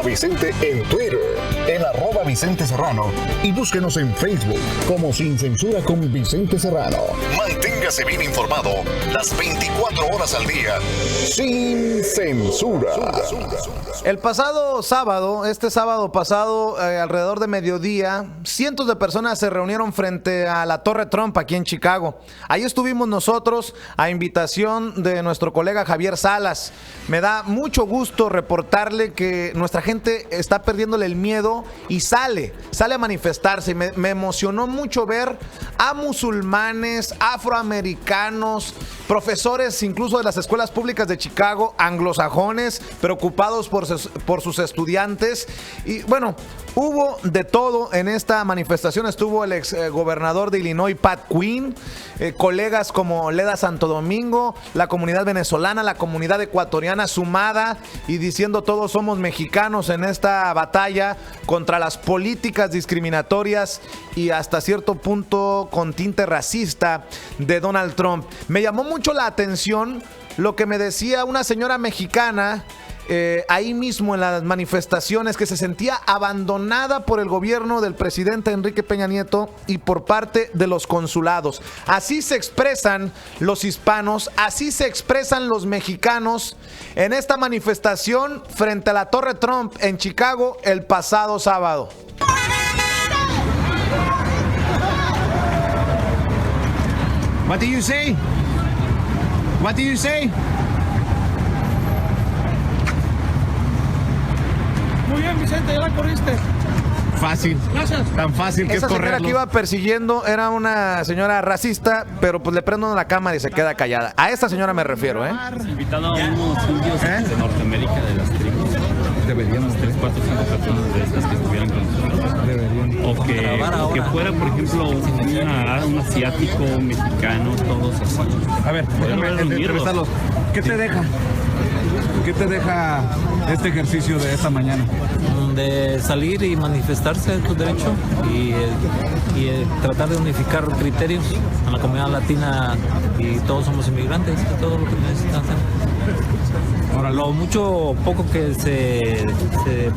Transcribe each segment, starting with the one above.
Vicente en Twitter, en @VicenteSerrano, y búsquenos en Facebook como Sin Censura con Vicente Serrano. Manténgase bien informado las 24 horas al día, sin censura. El pasado sábado, este sábado pasado, alrededor de mediodía, cientos de personas se reunieron frente a la Torre Trump aquí en Chicago. Ahí estuvimos nosotros a invitación de nuestro colega Javier Salas. Me da mucho gusto reportarle que nuestra gente está perdiéndole el miedo y sale a manifestarse. Me emocionó mucho ver a musulmanes, afroamericanos, profesores incluso de las escuelas públicas de Chicago, anglosajones, preocupados por sus estudiantes. Y bueno, hubo de todo en esta manifestación. Estuvo el ex gobernador de Illinois, Pat Quinn, colegas como Leda Santo Domingo, la comunidad venezolana, la comunidad ecuatoriana sumada y diciendo todos somos mexicanos en esta batalla contra las políticas discriminatorias y hasta cierto punto con tinte racista de Donald Trump. Me llamó mucho la atención lo que me decía una señora mexicana ahí mismo en las manifestaciones, que se sentía abandonada por el gobierno del presidente Enrique Peña Nieto y por parte de los consulados. Así se expresan los hispanos, así se expresan los mexicanos en esta manifestación frente a la Torre Trump en Chicago el pasado sábado. What do you say? What do you say? Muy bien, Vicente, ya la corriste. Fácil. Gracias. Tan fácil que Esa es correr. señora que iba persiguiendo era una señora racista, pero pues le prendo la cámara y se queda callada. A esta señora me refiero, Invitado a unos indios de Norteamérica, de las tribus. Deberíamos 3, 4, 5 personas de estas que estuvieran con nosotros. O que fuera, por ejemplo, un asiático, un mexicano, todos así. A ver, déjame entrevistarlos. ¿Qué te deja? ¿Qué te deja este ejercicio de esta mañana? De salir y manifestarse en tu derecho y tratar de unificar criterios en la comunidad latina, y todos somos inmigrantes, es todo lo que necesitan hacer. Ahora, lo mucho o poco que se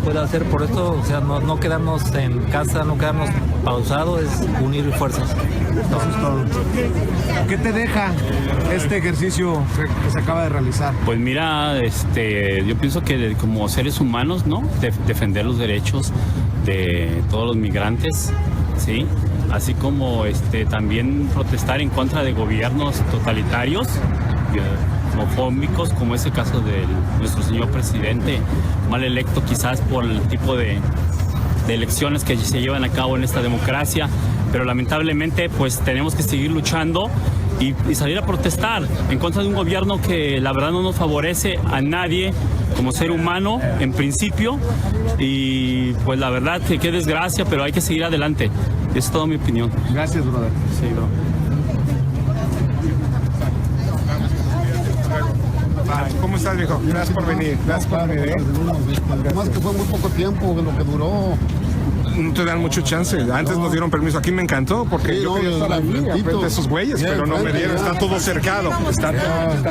pueda hacer por esto, o sea, no quedarnos en casa, no quedarnos pausados, es unir fuerzas. Eso es todo. ¿Qué te deja este ejercicio que se acaba de realizar? Pues mira, yo pienso que como seres humanos, ¿no? Defender los derechos de todos los migrantes, ¿sí? Así como también protestar en contra de gobiernos totalitarios, homofóbicos, como es el caso de nuestro señor presidente, mal electo quizás por el tipo de elecciones que se llevan a cabo en esta democracia, pero lamentablemente pues tenemos que seguir luchando y salir a protestar en contra de un gobierno que la verdad no nos favorece a nadie como ser humano en principio, y pues la verdad que qué desgracia, pero hay que seguir adelante. Esa es toda mi opinión. Gracias, brother. Sí, bro. ¿Cómo estás, viejo? Gracias por venir. Gracias por venir. Más que fue muy poco tiempo lo que duró. No te dan mucho chance. Antes nos dieron permiso. Aquí me encantó porque Sí, yo quería estar ahí frente a esos güeyes, pero no me dieron. Está todo cercado. Está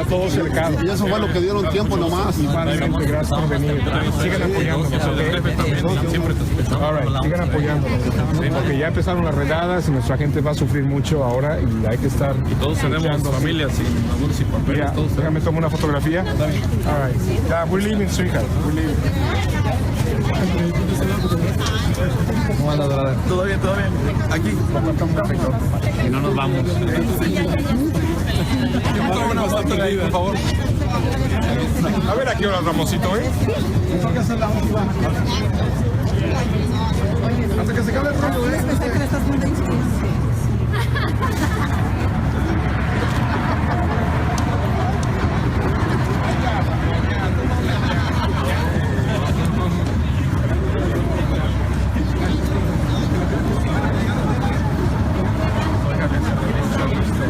todo cercado. Y eso fue lo que dieron tiempo nomás. Igualmente, gracias por venir. Sigan apoyándonos, ¿ok? Siempre sigan apoyándonos. Porque ya empezaron las redadas y nuestra gente va a sufrir mucho ahora y hay que estar. Y todos tenemos familias y amores y papeles. Déjame tomar una fotografía. All right. Yeah, we're leaving, sweetheart. We're leaving. ¿Cómo anda, brother? Todo bien, todo bien. Aquí. Perfecto. Y no nos vamos. Por favor. A ver a qué hora, Ramosito, Hasta que se acabe el rollo,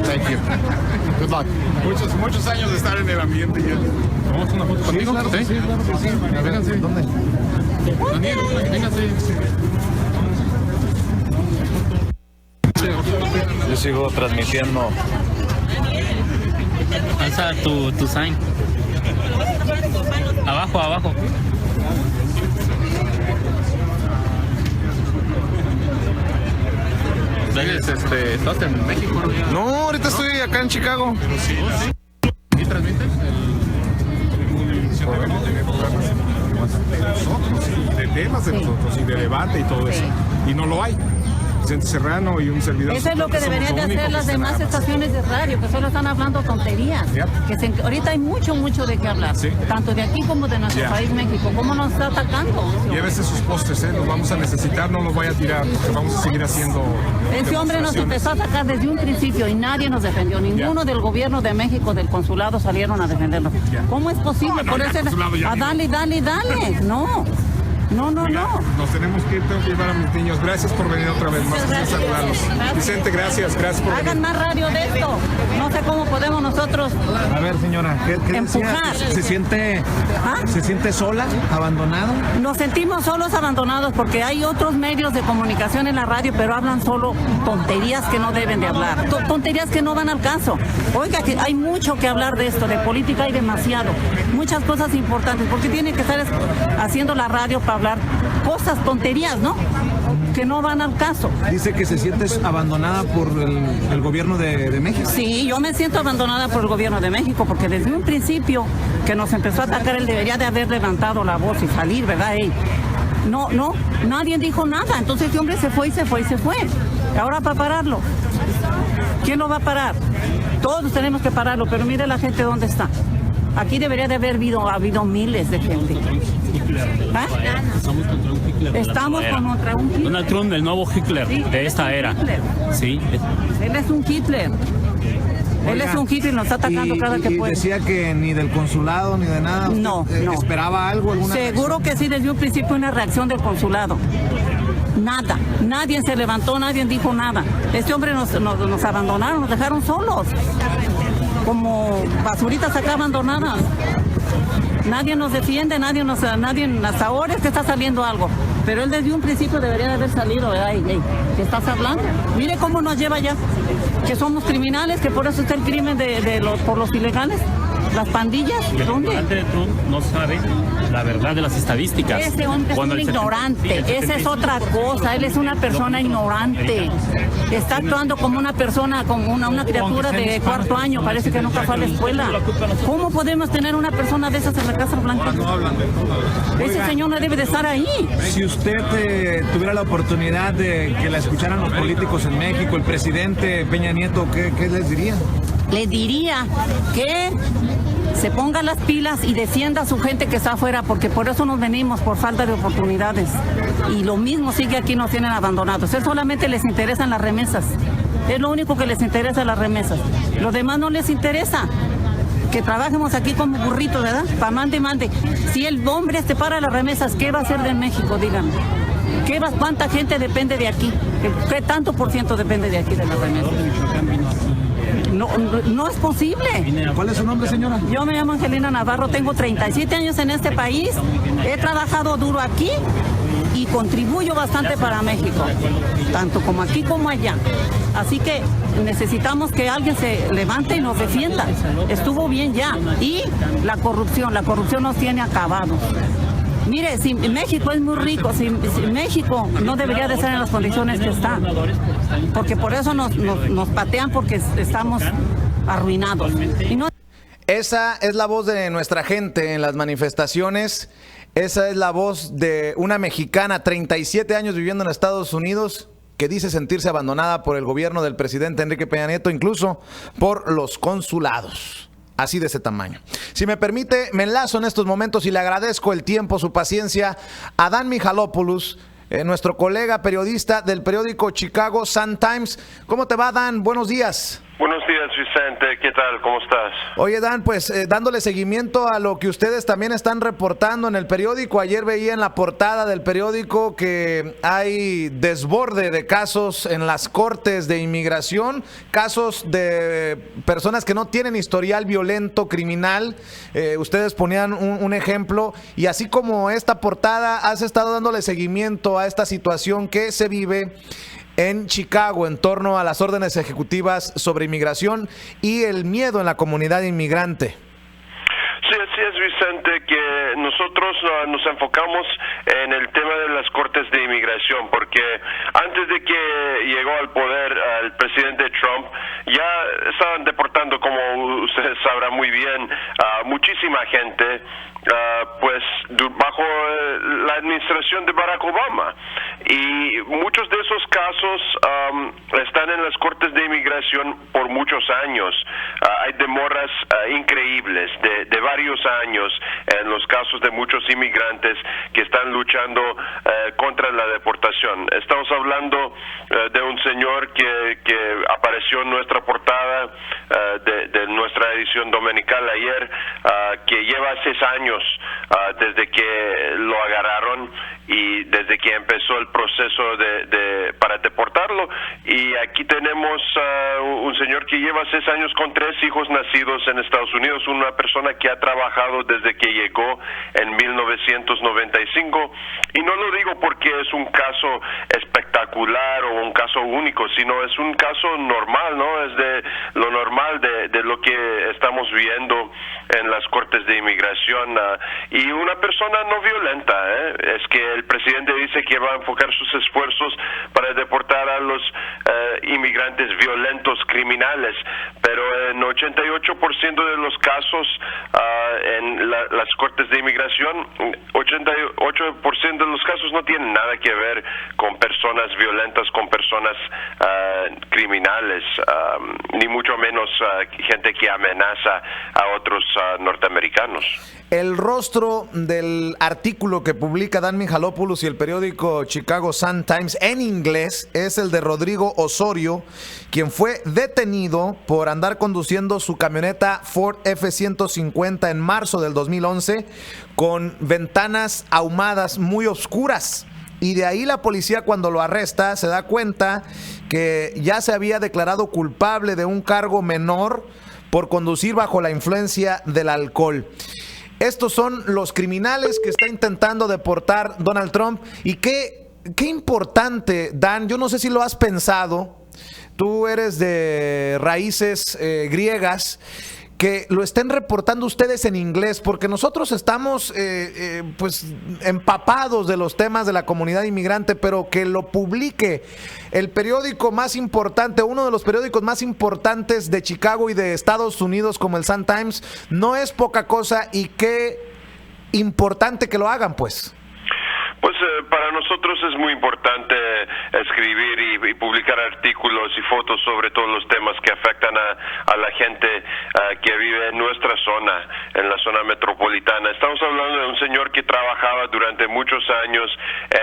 Thank you. Good luck. Muchos años de estar en el ambiente ya. ¿Vamos a una foto contigo? Claro que sí, claro que sí. Vénganse. ¿Dónde? Daniel, vénganse. Yo sigo transmitiendo. Alza tu sign. Abajo. ¿Estás en México? No, ahorita estoy acá en Chicago. ¿Y transmites? De temas de nosotros y de debate y todo eso. Y no lo hay. Vicente Serrano y un servidor. Eso es lo que deberían de hacer las demás estaciones de radio, que solo están hablando tonterías. Ahorita hay mucho de qué hablar, tanto de aquí como de nuestro país, México. ¿Cómo nos está atacando? Llévese sus postes, los vamos a necesitar, no los vaya a tirar, porque vamos a seguir haciendo. Ese hombre nos empezó a atacar desde un principio y nadie nos defendió. Ninguno del gobierno de México, del consulado, salieron a defendernos. ¿Cómo es posible? Por eso dale. No. Nos tenemos que ir, tengo que llevar a mis niños. Gracias por venir otra vez más. Saludarlos. Vicente, gracias por venir. Hagan más radio de esto. No sé cómo podemos nosotros. A ver, señora, ¿qué empujar? ¿Se siente sola, abandonada? Nos sentimos solos, abandonados, porque hay otros medios de comunicación en la radio, pero hablan solo tonterías que no deben de hablar. Tonterías que no van al caso. Oiga, que hay mucho que hablar de esto, de política hay demasiado. Muchas cosas importantes, porque tiene que estar haciendo la radio para hablar cosas, tonterías, ¿no? Que no van al caso. Dice que se siente abandonada por el gobierno de México. Sí, yo me siento abandonada por el gobierno de México, porque desde un principio que nos empezó a atacar, él debería de haber levantado la voz y salir, ¿verdad? No, nadie dijo nada, entonces este hombre se fue. Ahora para pararlo, ¿quién lo va a parar? Todos tenemos que pararlo, pero mire la gente dónde está. Aquí debería de haber habido miles de gente. Estamos contra un Hitler. Donald Trump, el nuevo Hitler de esta era. Sí. Él es un Hitler. Él es un Hitler y nos está atacando cada que puede. Y decía que ni del consulado ni de nada. No. ¿Esperaba algo? Seguro que sí, desde un principio una reacción del consulado. Nada. Nadie se levantó, nadie dijo nada. Este hombre nos abandonaron, nos dejaron solos. Como basuritas acá abandonadas. Nadie nos defiende, nadie hasta ahora es que está saliendo algo. Pero él desde un principio debería de haber salido. ¿Qué estás hablando? Mire cómo nos lleva ya. Que somos criminales, que por eso está el crimen por los ilegales. Las pandillas, ¿dónde? El presidente Trump no sabe la verdad de las estadísticas. Ese hombre es un ignorante, esa es otra cosa, él es una persona ignorante. Está actuando como una persona, como una criatura de cuarto año, parece que nunca fue a la escuela. ¿Cómo podemos tener una persona de esas en la Casa Blanca? Ese señor no debe de estar ahí. Si usted tuviera la oportunidad de que la escucharan los políticos en México, el presidente Peña Nieto, ¿qué les diría? Le diría que se ponga las pilas y defienda a su gente que está afuera, porque por eso nos venimos, por falta de oportunidades. Y lo mismo sigue aquí, nos tienen abandonados. Él solamente les interesan las remesas. Es lo único que les interesa, las remesas. Lo demás no les interesa. Que trabajemos aquí como burritos, ¿verdad? Pa' mande. Si el hombre para las remesas, ¿qué va a hacer de México? Díganme. ¿Cuánta gente depende de aquí? ¿Qué tanto por ciento depende de aquí de las remesas? No es posible. ¿Cuál es su nombre, señora? Yo me llamo Angelina Navarro, tengo 37 años en este país, he trabajado duro aquí y contribuyo bastante para México, tanto como aquí como allá. Así que necesitamos que alguien se levante y nos defienda. Estuvo bien ya. Y la corrupción nos tiene acabados. Mire, si México es muy rico, si México no debería de estar en las condiciones que está, porque por eso nos patean, porque estamos arruinados. Esa es la voz de nuestra gente en las manifestaciones. Esa es la voz de una mexicana, 37 años viviendo en Estados Unidos, que dice sentirse abandonada por el gobierno del presidente Enrique Peña Nieto, incluso por los consulados. Así de ese tamaño. Si me permite, me enlazo en estos momentos y le agradezco el tiempo, su paciencia a Dan Mihalopoulos, nuestro colega periodista del periódico Chicago Sun-Times. ¿Cómo te va, Dan? Buenos días. Buenos días, Vicente. ¿Qué tal? ¿Cómo estás? Oye, Dan, pues dándole seguimiento a lo que ustedes también están reportando en el periódico. Ayer veía en la portada del periódico que hay desborde de casos en las cortes de inmigración, casos de personas que no tienen historial violento, criminal. Ustedes ponían un ejemplo, y así como esta portada, has estado dándole seguimiento a esta situación que se vive en Chicago en torno a las órdenes ejecutivas sobre inmigración y el miedo en la comunidad inmigrante. Sí, así es, Vicente, que nosotros nos enfocamos en el tema de las cortes de inmigración, porque antes de que llegó al poder el estaban deportando, como ustedes sabrán muy bien, muchísima gente, pues bajo la administración de Barack Obama. Y muchos de esos casos están en las cortes de inmigración por muchos años. Hay demoras increíbles de varios años en los casos de muchos inmigrantes que están luchando contra la deportación. Estamos hablando de un señor que apareció en nuestra portada de nuestra edición dominical ayer, que lleva 6 años desde que lo agarraron y desde que empezó el proceso para deportarlo. Y aquí tenemos un señor que lleva 6 años con 3 hijos nacidos en Estados Unidos, una persona que ha trabajado desde que llegó en 1995, y no lo digo porque es un caso espectacular o un caso único, sino es un caso normal, ¿no? Es de lo normal de lo que estamos viendo en las cortes de inmigración, y una persona no violenta, es que el presidente dice que va a enfocar sus esfuerzos para deportar a los inmigrantes violentos, criminales, pero en 88% de los casos en las cortes de inmigración, 88% de los casos no tienen nada que ver con personas violentas, con personas criminales, ni mucho menos gente que amenaza a otros norteamericanos. El rostro del artículo que publica Dan Michalopoulos y el periódico Chicago Sun-Times en inglés es el de Rodrigo Osorio, quien fue detenido por andar conduciendo su camioneta Ford F-150 en marzo del 2011 con ventanas ahumadas muy oscuras. Y de ahí la policía, cuando lo arresta, se da cuenta que ya se había declarado culpable de un cargo menor por conducir bajo la influencia del alcohol. Estos son los criminales que está intentando deportar Donald Trump. Y qué importante, Dan, yo no sé si lo has pensado, tú eres de raíces griegas, que lo estén reportando ustedes en inglés, porque nosotros estamos pues empapados de los temas de la comunidad inmigrante, pero que lo publique el periódico más importante, uno de los periódicos más importantes de Chicago y de Estados Unidos, como el Sun-Times, no es poca cosa, y qué importante que lo hagan, pues. Pues para nosotros es muy importante escribir y publicar artículos y fotos sobre todos los temas que afectan a la gente que vive en nuestra zona, en la zona metropolitana. Estamos hablando de un señor que trabajaba durante muchos años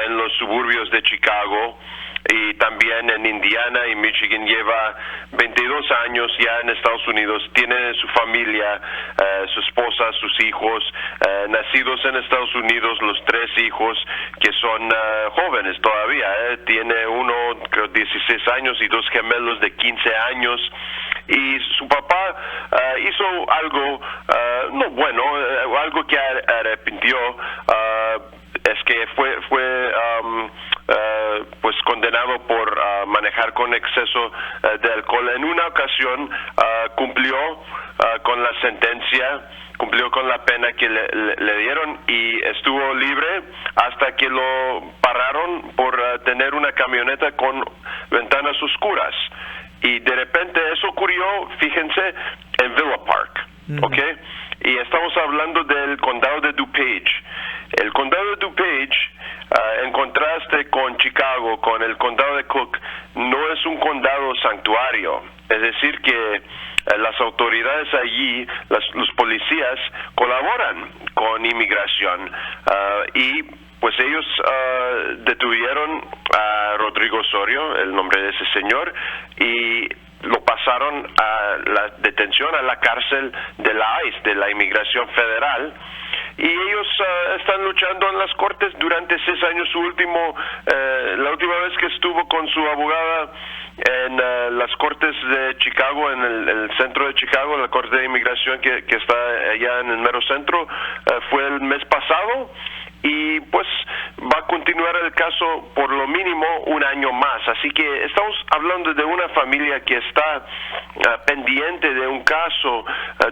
en los suburbios de Chicago y también en Indiana y Michigan. Lleva 22 años ya en Estados Unidos, tiene su familia, su esposa, sus hijos, nacidos en Estados Unidos, los 3 hijos que son jóvenes todavía, tiene uno creo 16 años y 2 gemelos de 15 años, y su papá hizo algo no bueno, algo que arrepintió, es que fue pues condenado por manejar con exceso de alcohol. En una ocasión cumplió con la sentencia, cumplió con la pena que le dieron y estuvo libre hasta que lo pararon por tener una camioneta con ventanas oscuras. Y de repente eso ocurrió, fíjense, en Villa Park, ¿ok? Y estamos hablando del condado de DuPage. El condado de DuPage, en contraste con Chicago, con el condado de Cook, no es un condado santuario. Es decir que las autoridades allí, los policías, colaboran con inmigración y pues ellos detuvieron a Rodrigo Osorio, el nombre de ese señor, y lo pasaron a la detención, a la cárcel de la ICE, de la Inmigración Federal, y ellos están luchando en las cortes durante 6 años. La última vez que estuvo con su abogada en las cortes de Chicago, en el centro de Chicago, la corte de inmigración que está allá en el mero centro, fue el mes pasado. Y pues va a continuar el caso por lo mínimo 1 año más. Así que estamos hablando de una familia que está pendiente de un caso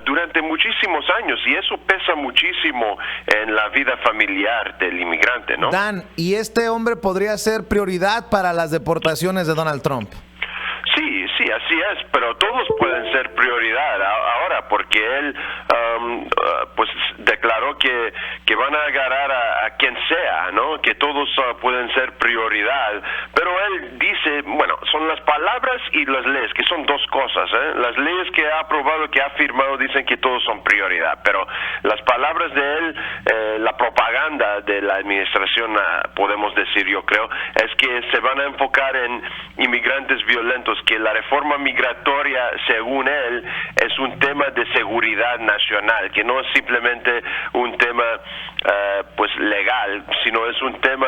durante muchísimos años, y eso pesa muchísimo en la vida familiar del inmigrante, ¿no? Dan, ¿y este hombre podría ser prioridad para las deportaciones de Donald Trump? Sí, Sí, así es, pero todos pueden ser prioridad ahora, porque él pues declaró que van a agarrar a quien sea, ¿no? Que todos pueden ser prioridad, pero él dice, bueno, son las palabras y las leyes, que son dos cosas, ¿eh? Las leyes que ha aprobado, que ha firmado, dicen que todos son prioridad, pero las palabras de él, la propaganda de la administración, podemos decir, yo creo, es que se van a enfocar en inmigrantes violentos, que la reforma migratoria, según él, es un tema de seguridad nacional, que no es simplemente un tema pues legal, sino es un tema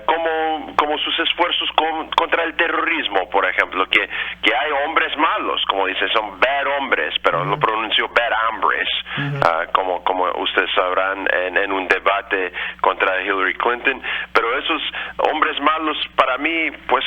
como sus esfuerzos contra el terrorismo, por ejemplo, que hay hombres malos, como dice, son bad hombres, pero lo pronunció bad hombres, como ustedes sabrán en un debate contra Hillary Clinton, pero esos hombres malos, para mí, pues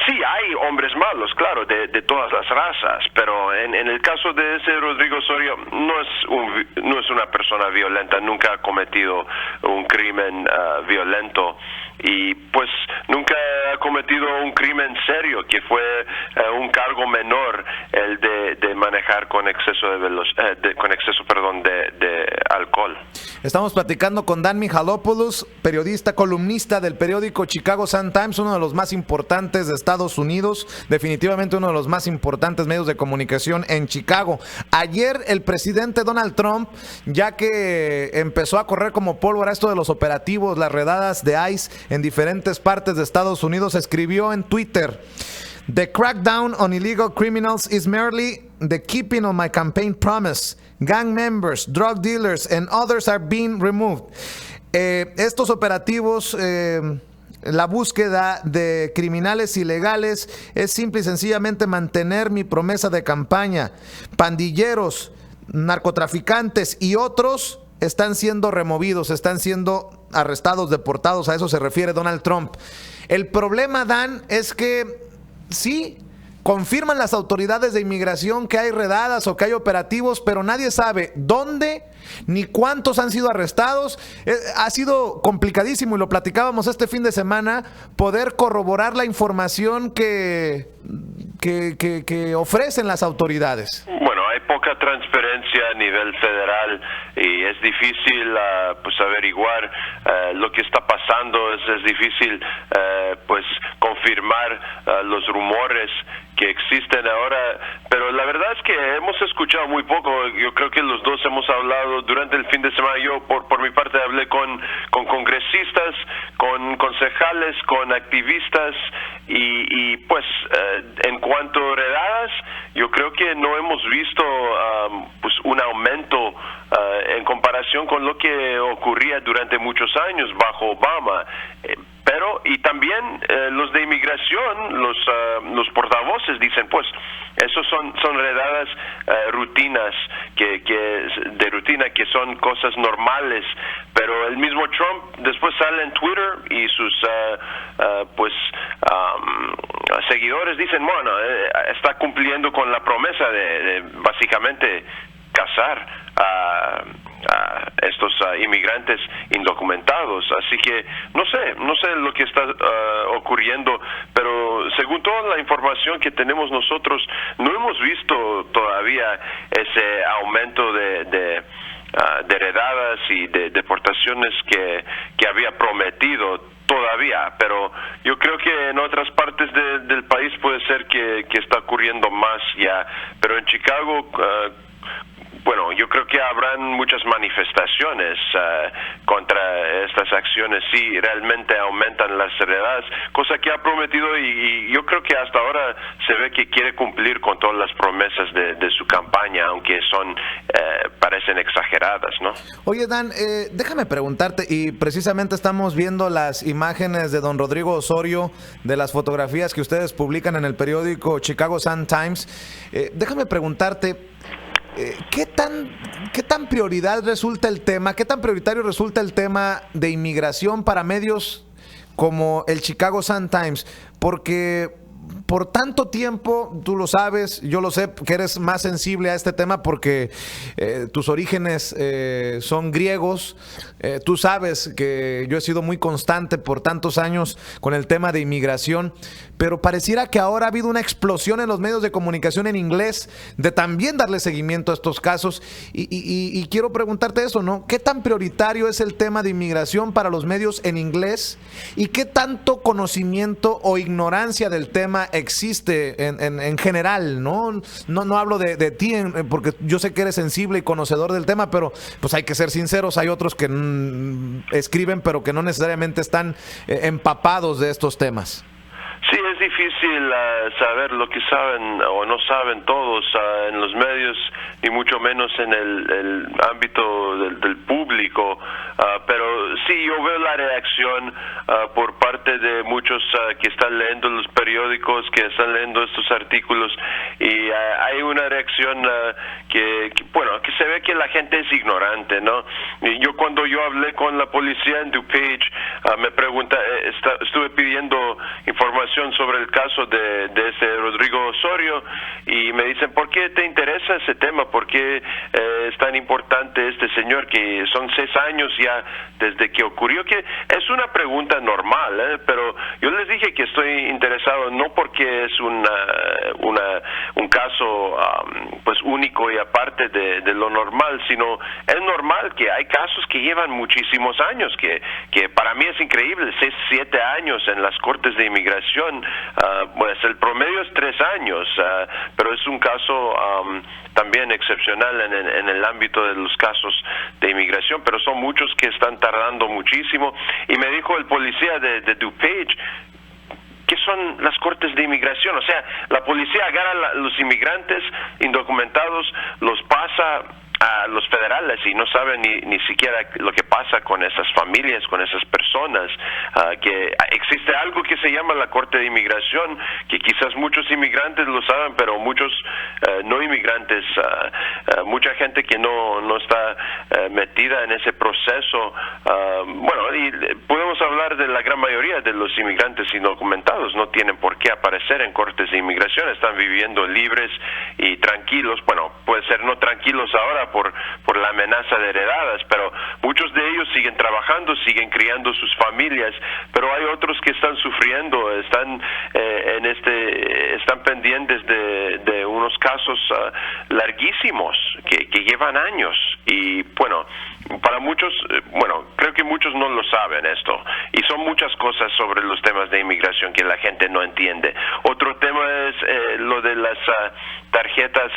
sí, hay hombres malos, claro, de todas las razas, pero en el caso de ese Rodrigo Osorio no es una persona violenta, nunca ha cometido un crimen violento, y pues nunca ha cometido un crimen serio, que fue un cargo menor, el de manejar con exceso de alcohol. Estamos platicando con Dan Michalopoulos, periodista, columnista del periódico Chicago Sun-Times, uno de los más importantes de Estados Unidos, definitivamente uno de los más importantes medios de comunicación en Chicago. Ayer el presidente Donald Trump, ya que empezó a correr como pólvora esto de los operativos, las redadas de ICE en diferentes partes de Estados Unidos, escribió en Twitter: "The crackdown on illegal criminals is merely the keeping of my campaign promise. Gang members, drug dealers, and others are being removed." Estos operativos, la búsqueda de criminales ilegales, es simple y sencillamente mantener mi promesa de campaña. Pandilleros, narcotraficantes y otros están siendo removidos, están siendo arrestados, deportados. A eso se refiere Donald Trump. El problema, Dan, es que sí, confirman las autoridades de inmigración que hay redadas o que hay operativos, pero nadie sabe dónde ni cuántos han sido arrestados. Ha sido complicadísimo, y lo platicábamos este fin de semana, poder corroborar la información que ofrecen las autoridades. Bueno, hay poca transparencia a nivel federal y es difícil pues averiguar lo que está pasando. Es difícil pues confirmar los rumores que existen ahora, pero la verdad es que hemos escuchado muy poco. Yo creo que los dos hemos hablado durante el fin de semana. Yo por mi parte hablé con congresistas, con concejales, con activistas, y pues en cuanto a redadas, yo creo que no hemos visto pues un aumento en comparación con lo que ocurría durante muchos años bajo Obama. Pero, y también los de inmigración, los portavoces dicen, pues, esos son redadas rutinas, de rutina, que son cosas normales. Pero el mismo Trump después sale en Twitter y sus seguidores dicen, bueno, está cumpliendo con la promesa de básicamente cazar a estos inmigrantes indocumentados. Así que no sé lo que está ocurriendo, pero según toda la información que tenemos nosotros, no hemos visto todavía ese aumento de redadas y de deportaciones que había prometido todavía, pero yo creo que en otras partes del país puede ser que está ocurriendo más ya, pero en Chicago bueno, yo creo que habrán muchas manifestaciones contra estas acciones si realmente aumentan las redadas, cosa que ha prometido, y yo creo que hasta ahora se ve que quiere cumplir con todas las promesas de su campaña, aunque parecen exageradas, ¿no? Oye, Dan, déjame preguntarte, y precisamente estamos viendo las imágenes de don Rodrigo Osorio, de las fotografías que ustedes publican en el periódico Chicago Sun-Times. Déjame preguntarte, ¿qué tan prioridad resulta el tema, qué tan prioritario resulta el tema de inmigración para medios como el Chicago Sun-Times? Porque por tanto tiempo, tú lo sabes, yo lo sé, que eres más sensible a este tema porque tus orígenes son griegos. Tú sabes que yo he sido muy constante por tantos años con el tema de inmigración, pero pareciera que ahora ha habido una explosión en los medios de comunicación en inglés de también darle seguimiento a estos casos. Y quiero preguntarte eso, ¿no? ¿Qué tan prioritario es el tema de inmigración para los medios en inglés? ¿Y qué tanto conocimiento o ignorancia del tema existe en general, ¿no? No hablo de ti, porque yo sé que eres sensible y conocedor del tema, pero pues hay que ser sinceros, hay otros que escriben, pero que no necesariamente están empapados de estos temas. Sí, es difícil saber lo que saben o no saben todos en los medios, y mucho menos en el ámbito del público, pero sí, yo veo la reacción por parte de muchos que están leyendo los periódicos, que están leyendo estos artículos, y hay una reacción que se ve que la gente es ignorante, ¿no? Y cuando yo hablé con la policía en DuPage, me pregunta, estuve pidiendo información sobre el caso de ese Rodrigo Osorio, y me dicen, ¿por qué te interesa ese tema? ¿Por qué es tan importante este señor, que son 6 años ya desde que ocurrió? Que es una pregunta normal, pero yo les dije que estoy interesado no porque es un caso pues único y aparte de lo normal, sino es normal que hay casos que llevan muchísimos años, que para mí es increíble, 6, 7 años en las cortes de inmigración. Pues el promedio es 3 años, pero es un caso también excepcional en el ámbito de los casos de inmigración, pero son muchos que están tardando muchísimo. Y me dijo el policía de DuPage, ¿qué son las cortes de inmigración? O sea, la policía agarra a los inmigrantes indocumentados, los pasa a los federales y no saben ni siquiera lo que pasa con esas familias, con esas personas, que existe algo que se llama la Corte de Inmigración, que quizás muchos inmigrantes lo saben, pero muchos no inmigrantes, mucha gente que no está metida en ese proceso. Y podemos hablar de la gran mayoría de los inmigrantes indocumentados, no tienen por qué aparecer en cortes de inmigración, están viviendo libres y tranquilos. Bueno, puede ser no tranquilos ahora por la amenaza de heredadas, pero muchos de ellos siguen trabajando, siguen criando sus familias, pero hay otros que están sufriendo, están están pendientes de unos casos larguísimos que llevan años. Y bueno, para muchos, creo que muchos no lo saben esto, y son muchas cosas sobre los temas de inmigración que la gente no entiende. Otro tema es lo de las tarjetas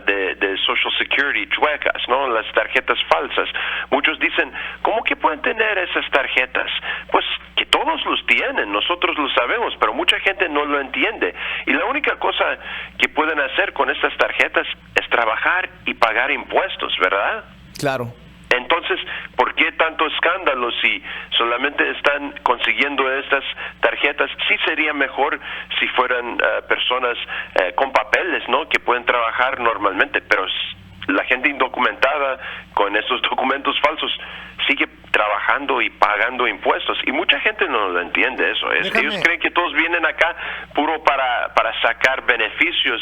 de Social Security chuecas, ¿no? Las tarjetas falsas. Muchos dicen, ¿cómo que pueden tener esas tarjetas? Pues que todos los tienen, nosotros lo sabemos, pero mucha gente no lo entiende. Y la única cosa que pueden hacer con estas tarjetas es trabajar y pagar impuestos, ¿verdad? Claro. Entonces, ¿por qué tanto escándalo si solamente están consiguiendo estas tarjetas? Sí sería mejor si fueran personas con papeles, ¿no? Que pueden trabajar normalmente, pero la gente indocumentada con esos documentos falsos sigue trabajando y pagando impuestos, y mucha gente no lo entiende eso. Ellos creen que todos vienen acá puro para sacar beneficios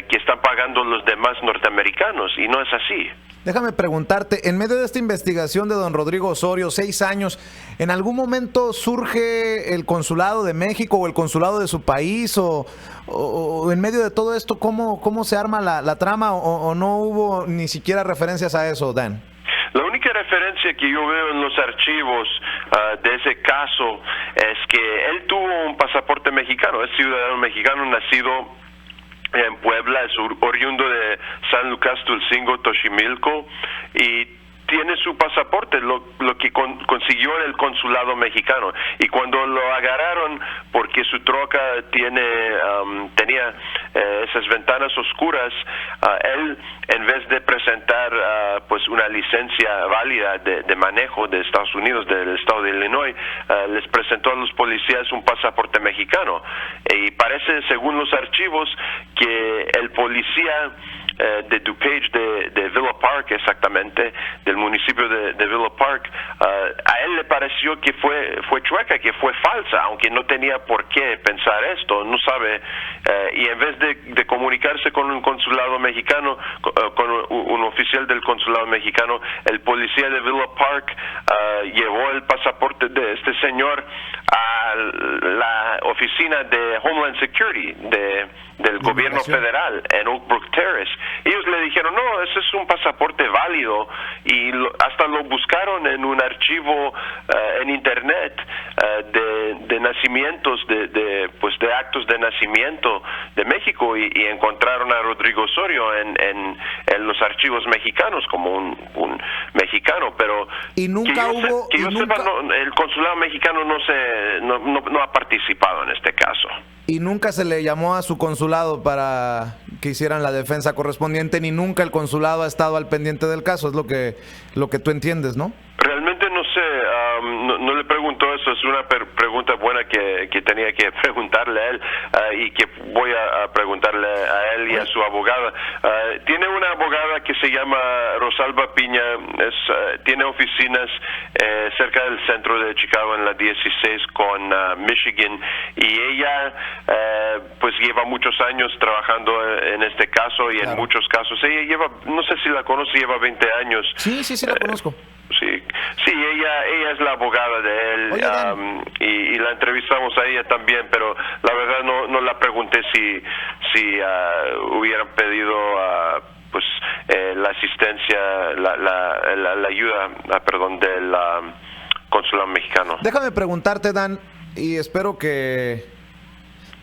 que están pagando los demás norteamericanos, y no es así. Déjame preguntarte, en medio de esta investigación de don Rodrigo Osorio, 6 años, ¿en algún momento surge el consulado de México o el consulado de su país? ¿O en medio de todo esto, cómo se arma la trama? ¿O no hubo ni siquiera referencias a eso, Dan? La única referencia que yo veo en los archivos de ese caso es que él tuvo un pasaporte mexicano, es ciudadano mexicano, nacido en Puebla, es oriundo de San Lucas Tulcingo, Xochimilco, y tiene su pasaporte, lo que consiguió en el consulado mexicano. Y cuando lo agarraron porque su troca tenía esas ventanas oscuras, él, en vez de presentar pues una licencia válida de manejo de Estados Unidos, del estado de Illinois, les presentó a los policías un pasaporte mexicano. Y parece, según los archivos, que el policía de DuPage, de Villa Park exactamente, del municipio de Villa Park, a él le pareció que fue chueca, que fue falsa, aunque no tenía por qué pensar esto, no sabe, y en vez de comunicarse con un consulado mexicano, con un oficial del consulado mexicano, el policía de Villa Park llevó el pasaporte de este señor a la oficina de Homeland Security del gobierno federal en Oak Brook Terrace. Ellos le dijeron, no, ese es un pasaporte válido, y hasta lo buscaron en un archivo en internet de nacimientos, de actos de nacimiento de México, y encontraron a Rodrigo Osorio en los archivos mexicanos como un mexicano, pero y nunca hubo el consulado mexicano no ha participado en este caso. Y nunca se le llamó a su consulado para que hicieran la defensa correspondiente, ni nunca el consulado ha estado al pendiente del caso, es lo que tú entiendes, ¿no? Realmente no sé, no le pregunto eso, es una pregunta buena que tenía que preguntarle a él, y que voy a preguntarle a él y a su abogada. Tiene una abogada que se llama Rosalba Piña, tiene oficinas cerca del centro de Chicago en la 16 con Michigan, y ella pues lleva muchos años trabajando en este caso y en muchos casos. Ella lleva, no sé si la conoce, lleva 20 años. Sí, la conozco. Sí, ella es la abogada de él. Oye, y la entrevistamos a ella también, pero la verdad no la pregunté si hubieran pedido pues la asistencia, la ayuda, del consulado mexicano. Déjame preguntarte, Dan, y espero que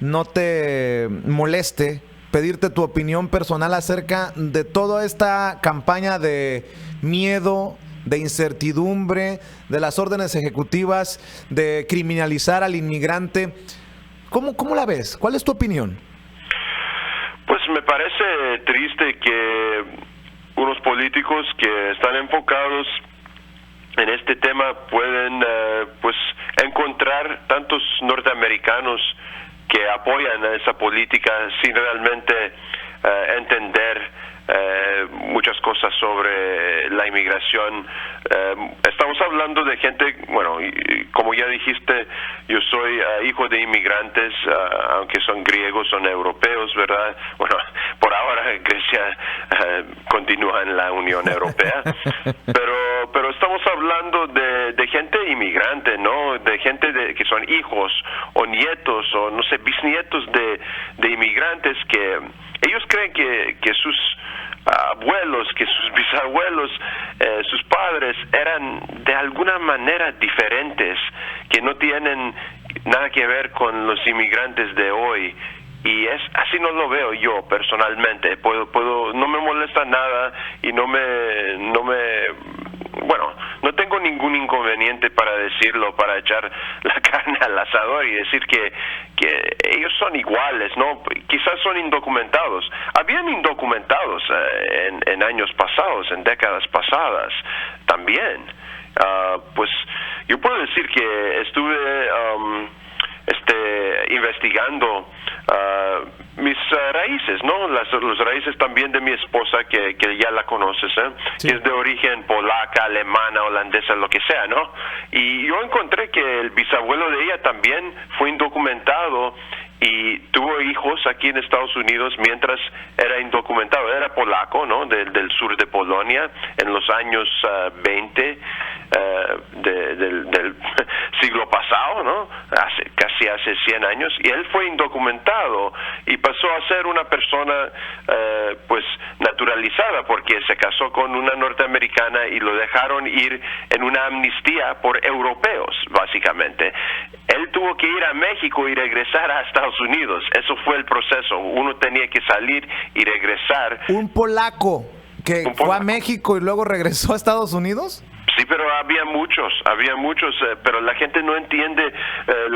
no te moleste pedirte tu opinión personal acerca de toda esta campaña de miedo, de incertidumbre, de las órdenes ejecutivas, de criminalizar al inmigrante. ¿Cómo la ves? ¿Cuál es tu opinión? Pues me parece triste que unos políticos que están enfocados en este tema pueden pues encontrar tantos norteamericanos que apoyan a esa política sin realmente entender muchas cosas sobre la inmigración. Estamos hablando de gente, bueno, como ya dijiste, yo soy hijo de inmigrantes, aunque son griegos, son europeos, ¿verdad? Bueno, por ahora Grecia continúa en la Unión Europea, pero estamos hablando de gente inmigrante, ¿no? De gente que son hijos o nietos o no sé, bisnietos de inmigrantes, que ellos creen que sus abuelos, que sus bisabuelos, sus padres eran de alguna manera diferentes, que no tienen nada que ver con los inmigrantes de hoy. Y así no lo veo yo personalmente. No me molesta nada y no tengo ningún inconveniente para decirlo, para echar la carne al asador y decir que ellos son iguales, ¿no? Quizás son indocumentados. Habían indocumentados en años pasados, en décadas pasadas también. Pues yo puedo decir que estuve investigando mis raíces, ¿no? Las raíces también de mi esposa, que ya la conoces, sí, que es de origen polaca, alemana, holandesa, lo que sea, ¿no? Y yo encontré que el bisabuelo de ella también fue indocumentado y tuvo hijos aquí en Estados Unidos mientras era indocumentado. Era polaco, ¿no? Del sur de Polonia en los años 20 del siglo pasado, ¿no? Casi hace 100 años, y él fue indocumentado y pasó a ser una persona pues naturalizada, porque se casó con una norteamericana y lo dejaron ir en una amnistía por europeos, básicamente. Él tuvo que ir a México y regresar a Estados Unidos. Eso fue el proceso. Uno tenía que salir y regresar. ¿Un polaco que fue a México y luego regresó a Estados Unidos? Sí, pero había muchos, pero la gente no entiende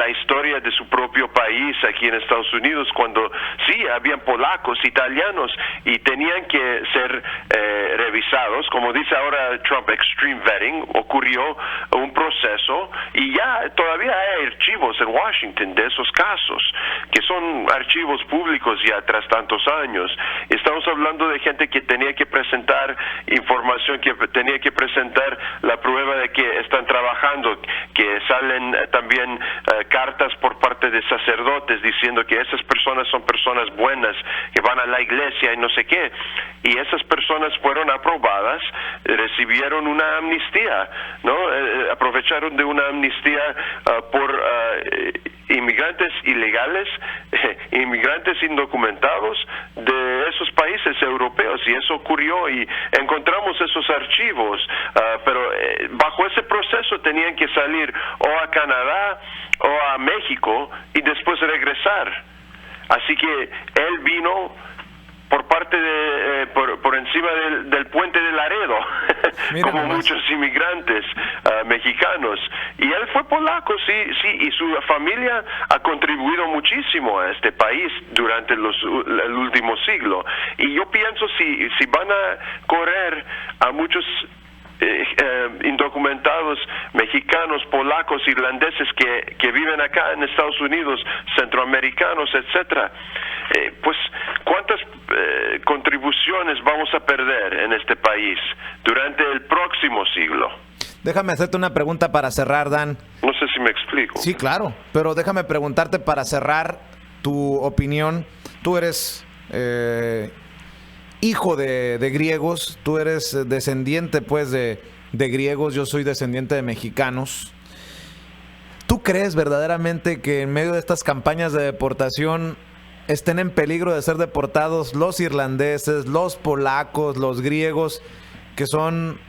la historia de su propio país aquí en Estados Unidos, cuando sí, habían polacos, italianos, y tenían que ser revisados. Como dice ahora Trump, extreme vetting, ocurrió un proceso, y ya todavía hay archivos en Washington de esos casos, que son archivos públicos ya tras tantos años. Estamos hablando de gente que tenía que presentar información, que tenía que presentar la prueba de que están trabajando, que salen también cartas por parte de sacerdotes diciendo que esas personas son personas buenas, que van a la iglesia y no sé qué, y esas personas fueron aprobadas, recibieron una amnistía, ¿no? Aprovecharon de una amnistía por inmigrantes ilegales, inmigrantes indocumentados de esos países europeos, y eso ocurrió, y encontramos esos archivos, pero bajo ese proceso tenían que salir o a Canadá o a México y después regresar. Así que él vino por parte de por encima del puente de Laredo, como nomás. Muchos inmigrantes mexicanos, y él fue polaco, sí, y su familia ha contribuido muchísimo a este país durante el último siglo, y yo pienso si van a correr a muchos indocumentados mexicanos, polacos, irlandeses que viven acá en Estados Unidos, centroamericanos, etcétera, pues cuántas contribuciones vamos a perder en este país durante el próximo siglo. Déjame hacerte una pregunta para cerrar, Dan. No sé si me explico. Sí, claro, pero déjame preguntarte para cerrar tu opinión. Tú eres hijo de griegos, tú eres descendiente pues de griegos, yo soy descendiente de mexicanos. ¿Tú crees verdaderamente que en medio de estas campañas de deportación estén en peligro de ser deportados los irlandeses, los polacos, los griegos, que son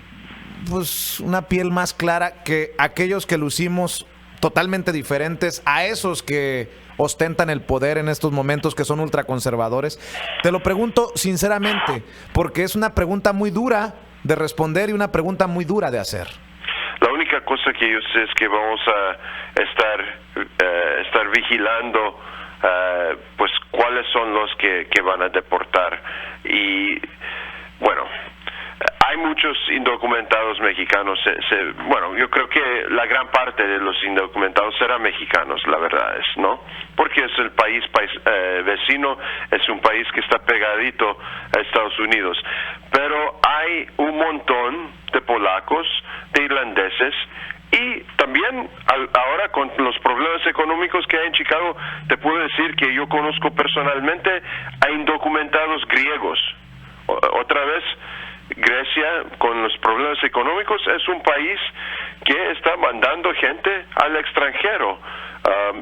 pues una piel más clara que aquellos que lucimos totalmente diferentes a esos que ostentan el poder en estos momentos, que son ultraconservadores? Te lo pregunto sinceramente, porque es una pregunta muy dura de responder y una pregunta muy dura de hacer. La única cosa que yo sé es que vamos a estar vigilando pues cuáles son los que van a deportar. Y bueno, hay muchos indocumentados mexicanos. Bueno, yo creo que la gran parte de los indocumentados serán mexicanos, la verdad es, ¿no? Porque es el país vecino, es un país que está pegadito a Estados Unidos. Pero hay un montón de polacos, de irlandeses, y también ahora con los problemas económicos que hay en Chicago, te puedo decir que yo conozco personalmente a indocumentados griegos. Otra vez, Grecia, con los problemas económicos, es un país que está mandando gente al extranjero.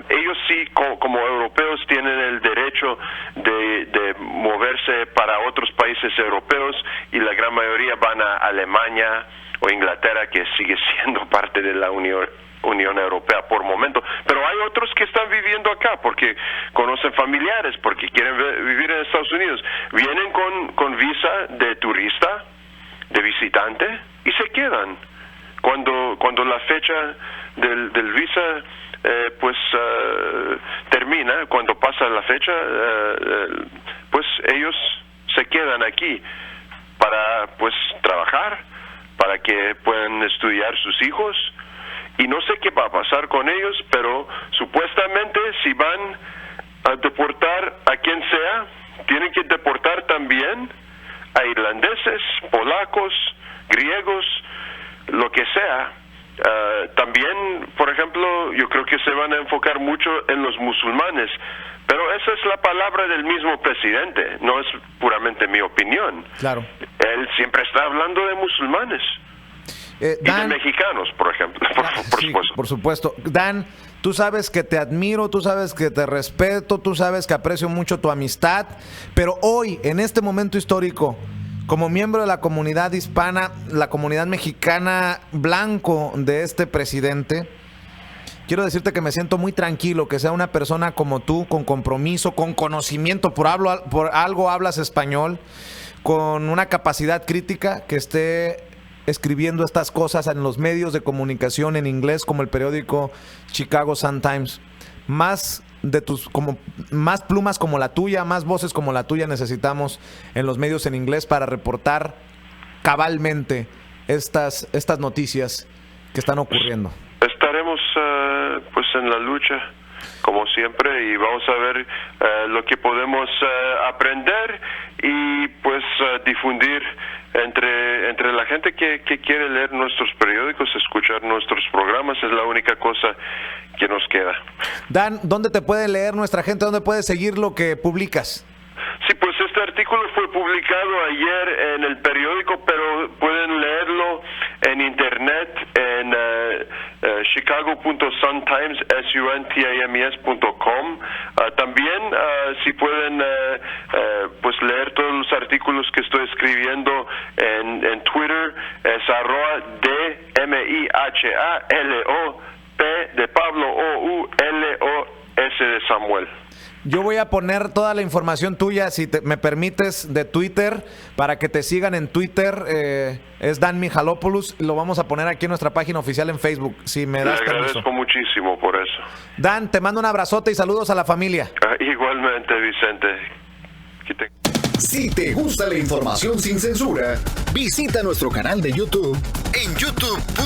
Ellos sí, como europeos, tienen el derecho de moverse para otros países europeos, y la gran mayoría van a Alemania o Inglaterra, que sigue siendo parte de la Unión Europea por momento, pero hay otros que están viviendo acá porque conocen familiares, porque quieren vivir en Estados Unidos, vienen con visa de turista, de visitante, y se quedan. Cuando la fecha del visa termina, cuando pasa la fecha, pues ellos se quedan aquí para pues trabajar, para que puedan estudiar sus hijos, y no sé qué va a pasar con ellos, pero supuestamente si van a deportar a quien sea, tienen que deportar también a irlandeses, polacos, griegos, lo que sea. También, por ejemplo, yo creo que se van a enfocar mucho en los musulmanes, pero esa es la palabra del mismo presidente, no es puramente mi opinión. Claro. Él siempre está hablando de musulmanes. Dan, y de mexicanos, por ejemplo, por supuesto. Por supuesto. Dan, tú sabes que te admiro, tú sabes que te respeto, tú sabes que aprecio mucho tu amistad, pero hoy, en este momento histórico, como miembro de la comunidad hispana, la comunidad mexicana blanco de este presidente, quiero decirte que me siento muy tranquilo que sea una persona como tú, con compromiso, con conocimiento, por algo hablas español, con una capacidad crítica, que esté escribiendo estas cosas en los medios de comunicación en inglés, como el periódico Chicago Sun-Times. más más plumas como la tuya, más voces como la tuya necesitamos en los medios en inglés para reportar cabalmente estas noticias que están ocurriendo. Estaremos pues en la lucha como siempre y vamos a ver lo que podemos aprender y pues difundir entre la gente que quiere leer nuestros periódicos, escuchar nuestros programas. Es la única cosa que nos queda. Dan, ¿dónde te puede leer nuestra gente? ¿Dónde puede seguir lo que publicas? Sí, pues este artículo fue publicado ayer en el periódico, pero pueden leerlo en internet en chicago.suntimes.com. También si pueden pues leer todos los artículos que estoy escribiendo en Twitter, es @DMIHALOP de Pablo OULOS de Samuel. Yo voy a poner toda la información tuya, si me permites, de Twitter, para que te sigan en Twitter. Es Dan Mihalopoulos. Lo vamos a poner aquí en nuestra página oficial en Facebook, si me das permiso. Le agradezco muchísimo por eso. Dan, te mando un abrazote y saludos a la familia. Igualmente, Vicente. Si te gusta la información sin censura, visita nuestro canal de YouTube en YouTube.com.